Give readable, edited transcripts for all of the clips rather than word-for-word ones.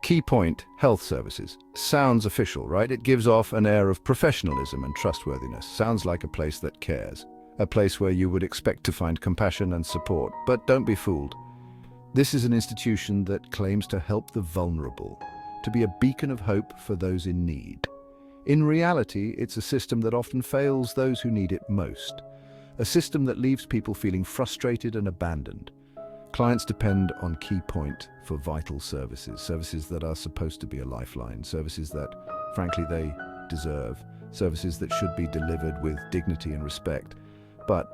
Keypoint Health Services. Sounds official, right? It gives off an air of professionalism and trustworthiness. Sounds like a place that cares. A place where you would expect to find compassion and support. But don't be fooled. This is an institution that claims to help the vulnerable, to be a beacon of hope for those in need. In reality, it's a system that often fails those who need it most. A system that leaves people feeling frustrated and abandoned. Clients depend on Keypoint for vital services that are supposed to be a lifeline, services that, frankly, they deserve, services that should be delivered with dignity and respect. But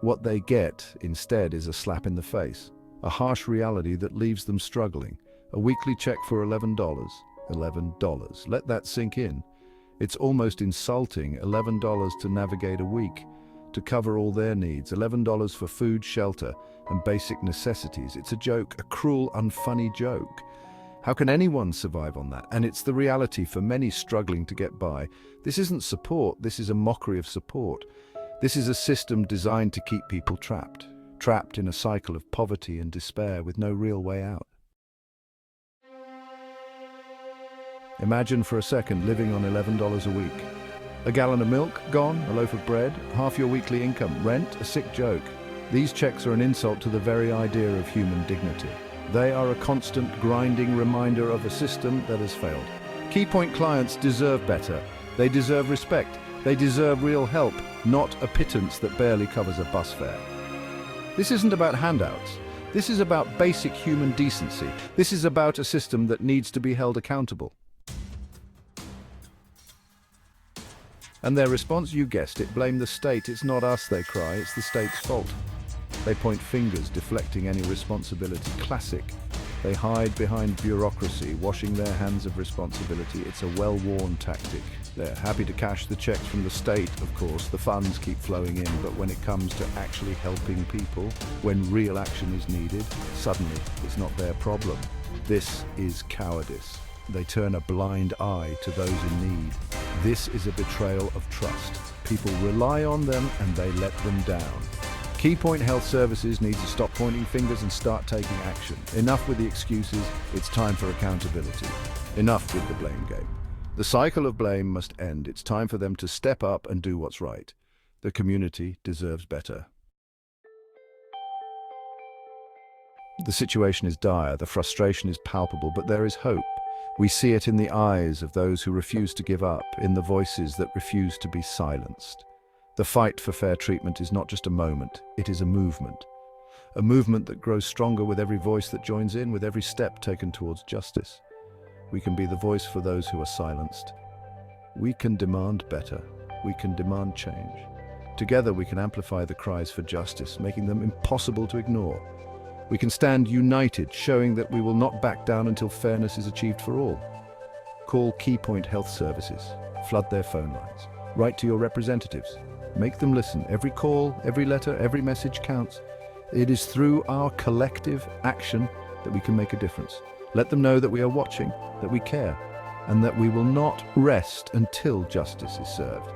what they get instead is a slap in the face, a harsh reality that leaves them struggling. A weekly check for $11. $11. Let that sink in. It's almost insulting, $11 to navigate a week, to cover all their needs, $11 for food, shelter, and basic necessities. It's a joke, a cruel, unfunny joke. How can anyone survive on that? And it's the reality for many struggling to get by. This isn't support, this is a mockery of support. This is a system designed to keep people trapped in a cycle of poverty and despair with no real way out. Imagine for a second living on $11 a week. A gallon of milk, gone, a loaf of bread, half your weekly income, rent, a sick joke. These checks are an insult to the very idea of human dignity. They are a constant, grinding reminder of a system that has failed. Keypoint clients deserve better. They deserve respect. They deserve real help, not a pittance that barely covers a bus fare. This isn't about handouts. This is about basic human decency. This is about a system that needs to be held accountable. And their response, you guessed it, blame the state. It's not us, they cry, it's the state's fault. They point fingers, deflecting any responsibility. Classic. They hide behind bureaucracy, washing their hands of responsibility. It's a well-worn tactic. They're happy to cash the checks from the state, of course. The funds keep flowing in, but when it comes to actually helping people, when real action is needed, suddenly it's not their problem. This is cowardice. They turn a blind eye to those in need. This is a betrayal of trust. People rely on them and they let them down. Keypoint Health Services needs to stop pointing fingers and start taking action. Enough with the excuses, it's time for accountability. Enough with the blame game. The cycle of blame must end. It's time for them to step up and do what's right. The community deserves better. The situation is dire, the frustration is palpable, but there is hope. We see it in the eyes of those who refuse to give up, in the voices that refuse to be silenced. The fight for fair treatment is not just a moment, it is a movement that grows stronger with every voice that joins in, with every step taken towards justice. We can be the voice for those who are silenced. We can demand better. We can demand change. Together we can amplify the cries for justice, making them impossible to ignore. We can stand united, showing that we will not back down until fairness is achieved for all. Call Keypoint Health Services. Flood their phone lines. Write to your representatives. Make them listen. Every call, every letter, every message counts. It is through our collective action that we can make a difference. Let them know that we are watching, that we care, and that we will not rest until justice is served.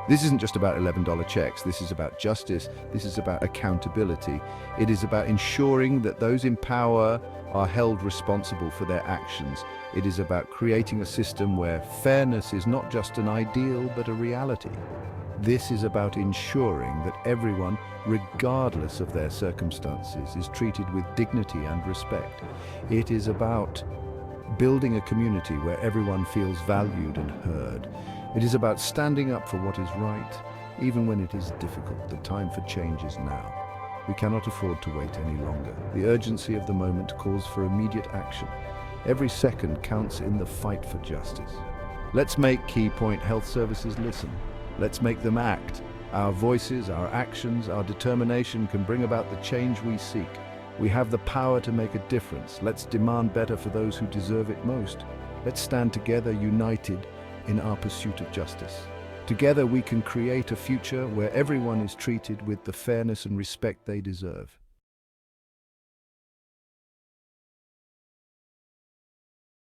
This isn't just about $11 checks. This is about justice. This is about accountability. It is about ensuring that those in power are held responsible for their actions. It is about creating a system where fairness is not just an ideal, but a reality. This is about ensuring that everyone, regardless of their circumstances, is treated with dignity and respect. It is about building a community where everyone feels valued and heard. It is about standing up for what is right, even when it is difficult. The time for change is now. We cannot afford to wait any longer. The urgency of the moment calls for immediate action. Every second counts in the fight for justice. Let's make Keypoint Health Services listen. Let's make them act. Our voices, our actions, our determination can bring about the change we seek. We have the power to make a difference. Let's demand better for those who deserve it most. Let's stand together, united in our pursuit of justice. Together we can create a future where everyone is treated with the fairness and respect they deserve.